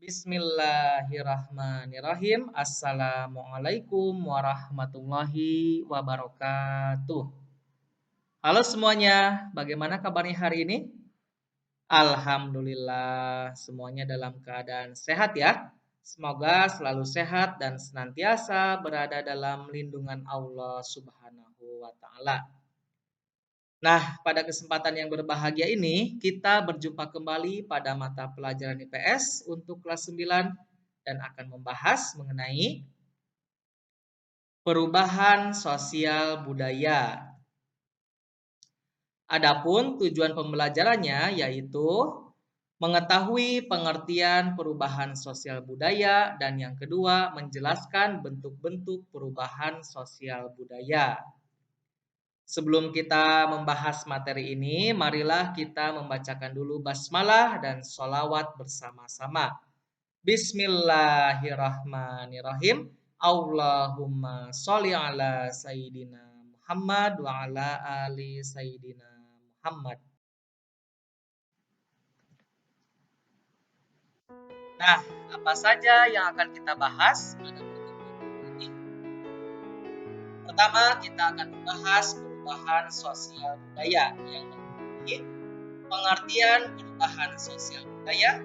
Bismillahirrahmanirrahim. Assalamualaikum warahmatullahi wabarakatuh. Halo semuanya, bagaimana kabarnya hari ini? Alhamdulillah, semuanya dalam keadaan sehat ya. Semoga selalu sehat dan senantiasa berada dalam lindungan Allah Subhanahu wa Ta'ala. Nah, pada kesempatan yang berbahagia ini, kita berjumpa kembali pada mata pelajaran IPS untuk kelas 9 dan akan membahas mengenai perubahan sosial budaya. Adapun tujuan pembelajarannya yaitu mengetahui pengertian perubahan sosial budaya dan yang kedua menjelaskan bentuk-bentuk perubahan sosial budaya. Sebelum kita membahas materi ini, marilah kita membacakan dulu basmalah dan sholawat bersama-sama. Bismillahirrahmanirrahim. Allahumma sholli ala Sayyidina Muhammad wa ala ali Sayyidina Muhammad. Nah, apa saja yang akan kita bahas pada pertemuan ini? Pertama, kita akan membahas perubahan sosial budaya yang meliputi pengertian perubahan sosial budaya,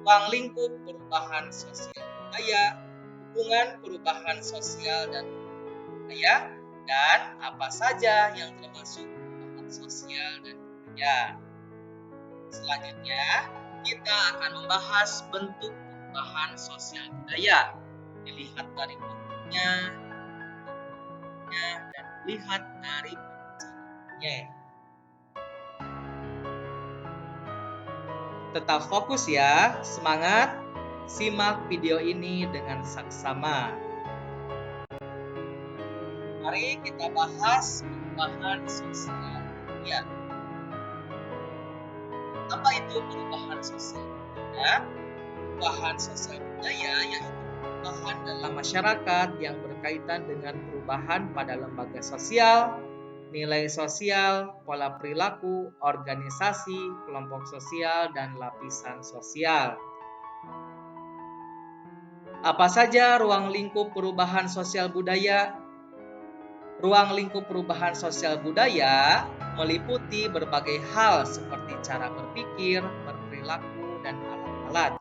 ruang lingkup perubahan sosial budaya, hubungan perubahan sosial dan budaya, dan apa saja yang termasuk perubahan sosial dan budaya. Selanjutnya, kita akan membahas bentuk perubahan sosial budaya, dilihat dari bentuknya, dan dilihat dari perencananya. Tetap fokus ya, semangat, simak video ini dengan saksama. Mari kita bahas perubahan sosial budaya. Apa itu perubahan sosial budaya? Perubahan sosial budaya yaitu perubahan dalam masyarakat yang berkaitan dengan perubahan pada lembaga sosial, nilai sosial, pola perilaku, organisasi, kelompok sosial, dan lapisan sosial. Apa saja ruang lingkup perubahan sosial budaya? Ruang lingkup perubahan sosial budaya meliputi berbagai hal seperti cara berpikir, berperilaku, dan alat-alat.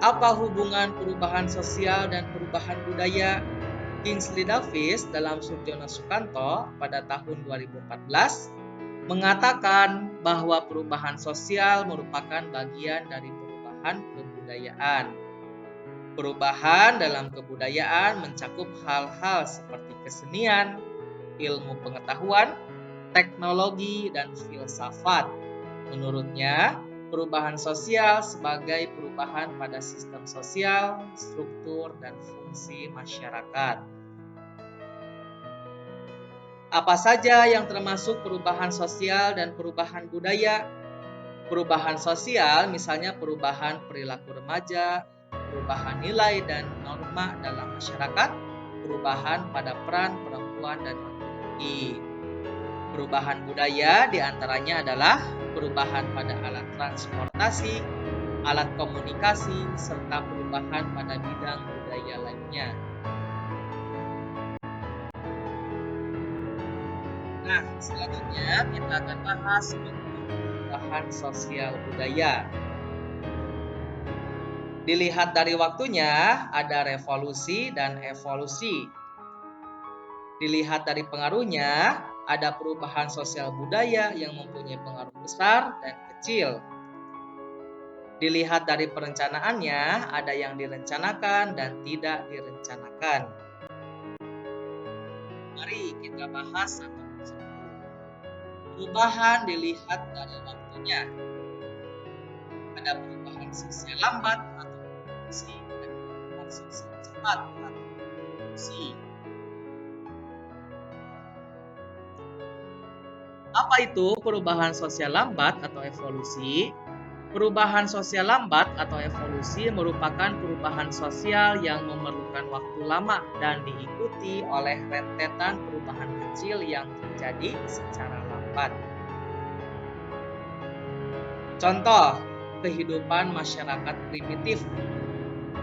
Apa hubungan perubahan sosial dan perubahan budaya? Kingsley Davis dalam Surjono Sukanto pada tahun 2014 mengatakan bahwa perubahan sosial merupakan bagian dari perubahan kebudayaan. Perubahan dalam kebudayaan mencakup hal-hal seperti kesenian, ilmu pengetahuan, teknologi, dan filsafat. Menurutnya, perubahan sosial sebagai perubahan pada sistem sosial, struktur, dan fungsi masyarakat. Apa saja yang termasuk perubahan sosial dan perubahan budaya? Perubahan sosial misalnya perubahan perilaku remaja, perubahan nilai dan norma dalam masyarakat, perubahan pada peran perempuan dan laki-laki. Perubahan budaya diantaranya adalah perubahan pada alat transportasi, alat komunikasi, serta perubahan pada bidang budaya lainnya. Nah, selanjutnya kita akan bahas perubahan sosial budaya. Dilihat dari waktunya, ada revolusi dan evolusi. Dilihat dari pengaruhnya, ada perubahan sosial budaya yang mempunyai pengaruh besar dan kecil. Dilihat dari perencanaannya, ada yang direncanakan dan tidak direncanakan. Mari kita bahas satu persatu. Perubahan dilihat dari waktunya. Ada perubahan sosial lambat atau evolusi dan perubahan sosial cepat atau evolusi. Apa itu perubahan sosial lambat atau evolusi? Perubahan sosial lambat atau evolusi merupakan perubahan sosial yang memerlukan waktu lama dan diikuti oleh rentetan perubahan kecil yang terjadi secara lambat. Contoh, kehidupan masyarakat primitif.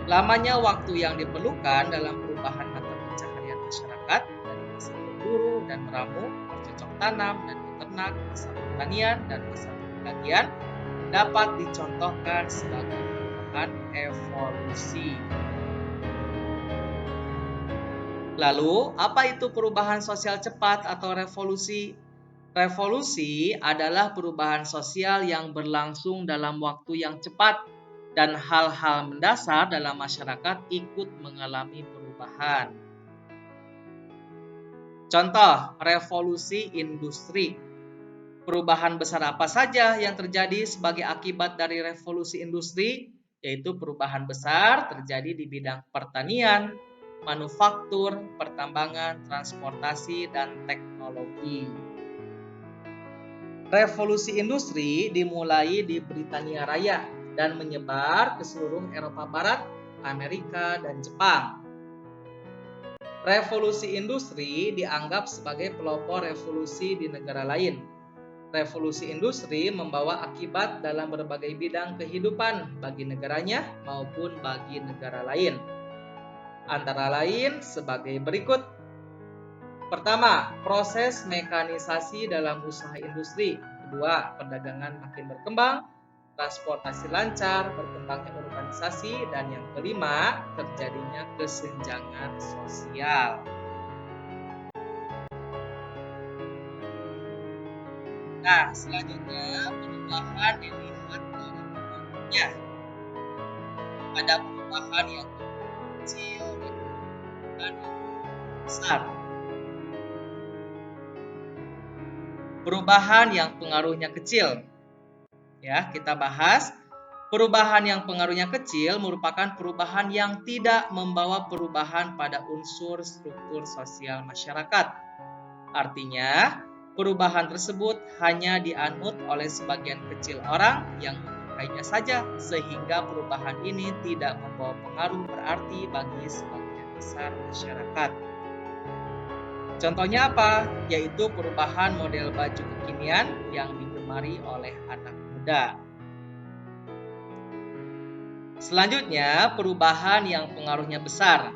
Lamanya waktu yang diperlukan dalam perubahan mata pencaharian masyarakat dari masa berburu dan meramu, bercocok tanam dan beternak, masa pertanian dan masa perdagangan dapat dicontohkan sebagai perubahan evolusi. Lalu, apa itu perubahan sosial cepat atau revolusi? Revolusi adalah perubahan sosial yang berlangsung dalam waktu yang cepat dan hal-hal mendasar dalam masyarakat ikut mengalami perubahan. Contoh, revolusi industri. Perubahan besar apa saja yang terjadi sebagai akibat dari revolusi industri? Yaitu perubahan besar terjadi di bidang pertanian, manufaktur, pertambangan, transportasi, dan teknologi. Revolusi industri dimulai di Britania Raya dan menyebar ke seluruh Eropa Barat, Amerika, dan Jepang. Revolusi industri dianggap sebagai pelopor revolusi di negara lain. Revolusi industri membawa akibat dalam berbagai bidang kehidupan bagi negaranya maupun bagi negara lain. Antara lain sebagai berikut. Pertama, proses mekanisasi dalam usaha industri. Kedua, perdagangan makin berkembang, transportasi lancar, berkembangnya urbanisasi, dan yang kelima, terjadinya kesenjangan sosial. Nah, selanjutnya perubahan dilihat dari bentuknya. Ada perubahan yang kecil dan yang besar. Perubahan yang pengaruhnya kecil. Ya, kita bahas. Perubahan yang pengaruhnya kecil merupakan perubahan yang tidak membawa perubahan pada unsur struktur sosial masyarakat. Artinya, perubahan tersebut hanya dianut oleh sebagian kecil orang yang menyukainya saja, sehingga perubahan ini tidak membawa pengaruh berarti bagi sebagian besar masyarakat. Contohnya apa? Yaitu perubahan model baju kekinian yang digemari oleh anak muda. Selanjutnya, perubahan yang pengaruhnya besar.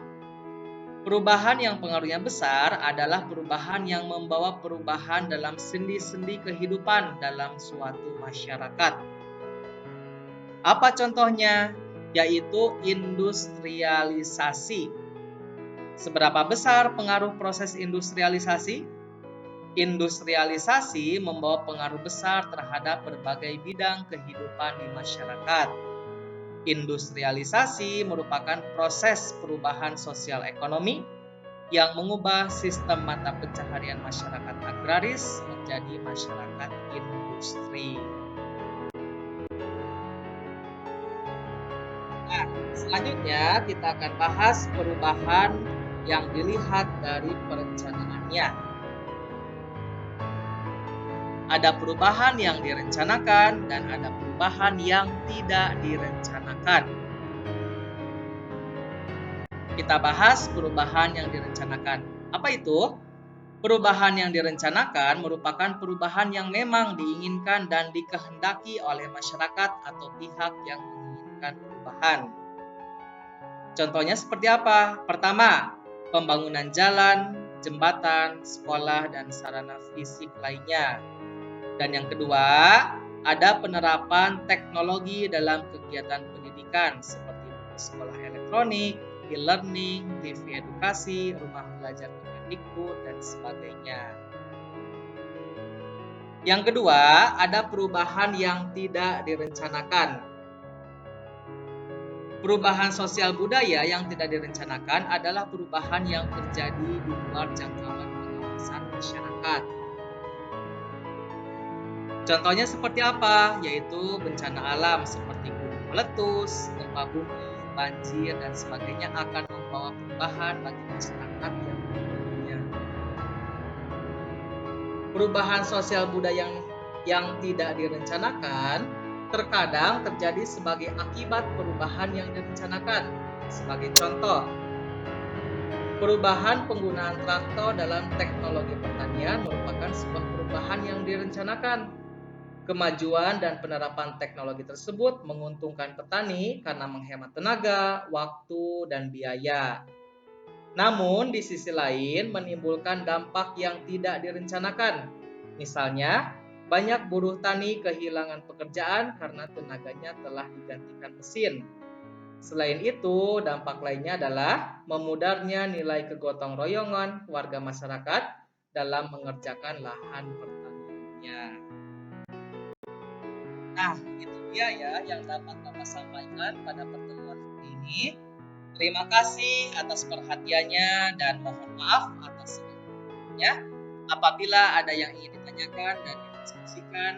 Perubahan yang pengaruhnya besar adalah perubahan yang membawa perubahan dalam sendi-sendi kehidupan dalam suatu masyarakat. Apa contohnya? Yaitu industrialisasi. Seberapa besar pengaruh proses industrialisasi? Industrialisasi membawa pengaruh besar terhadap berbagai bidang kehidupan di masyarakat. Industrialisasi merupakan proses perubahan sosial ekonomi yang mengubah sistem mata pencaharian masyarakat agraris menjadi masyarakat industri. Nah, selanjutnya kita akan bahas perubahan yang dilihat dari perencanaannya. Ada perubahan yang direncanakan dan ada perubahan yang tidak direncanakan. Kita bahas perubahan yang direncanakan. Apa itu? Perubahan yang direncanakan merupakan perubahan yang memang diinginkan dan dikehendaki oleh masyarakat atau pihak yang menginginkan perubahan. Contohnya seperti apa? Pertama, pembangunan jalan, jembatan, sekolah, dan sarana fisik lainnya. Dan yang kedua, ada penerapan teknologi dalam kegiatan pendidikan seperti sekolah elektronik, e-learning, TV edukasi, rumah belajar Kemendikbud, dan sebagainya. Yang kedua, ada perubahan yang tidak direncanakan. Perubahan sosial budaya yang tidak direncanakan adalah perubahan yang terjadi di luar jangkauan pengawasan masyarakat. Contohnya seperti apa? Yaitu bencana alam seperti gunung meletus, gempa bumi, banjir, dan sebagainya akan membawa perubahan bagi masyarakat yang mengalaminya. Perubahan sosial budaya yang tidak direncanakan terkadang terjadi sebagai akibat perubahan yang direncanakan. Sebagai contoh, perubahan penggunaan traktor dalam teknologi pertanian merupakan sebuah perubahan yang direncanakan. Kemajuan dan penerapan teknologi tersebut menguntungkan petani karena menghemat tenaga, waktu, dan biaya. Namun, di sisi lain menimbulkan dampak yang tidak direncanakan. Misalnya, banyak buruh tani kehilangan pekerjaan karena tenaganya telah digantikan mesin. Selain itu, dampak lainnya adalah memudarnya nilai kegotong royongan warga masyarakat dalam mengerjakan lahan pertaniannya. Nah, itu dia ya yang dapat Bapak sampaikan pada pertemuan hari ini. Terima kasih atas perhatiannya dan mohon maaf atas segala. Apabila ada yang ingin ditanyakan dan didiskusikan,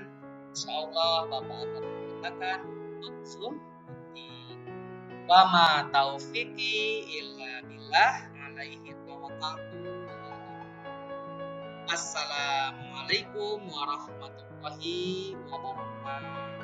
insya Allah Bapak akan menggunakan langsung di wama taufiki illa billah alaihi tawakkaltu. Assalamualaikum warahmatullahi wabarakatuh.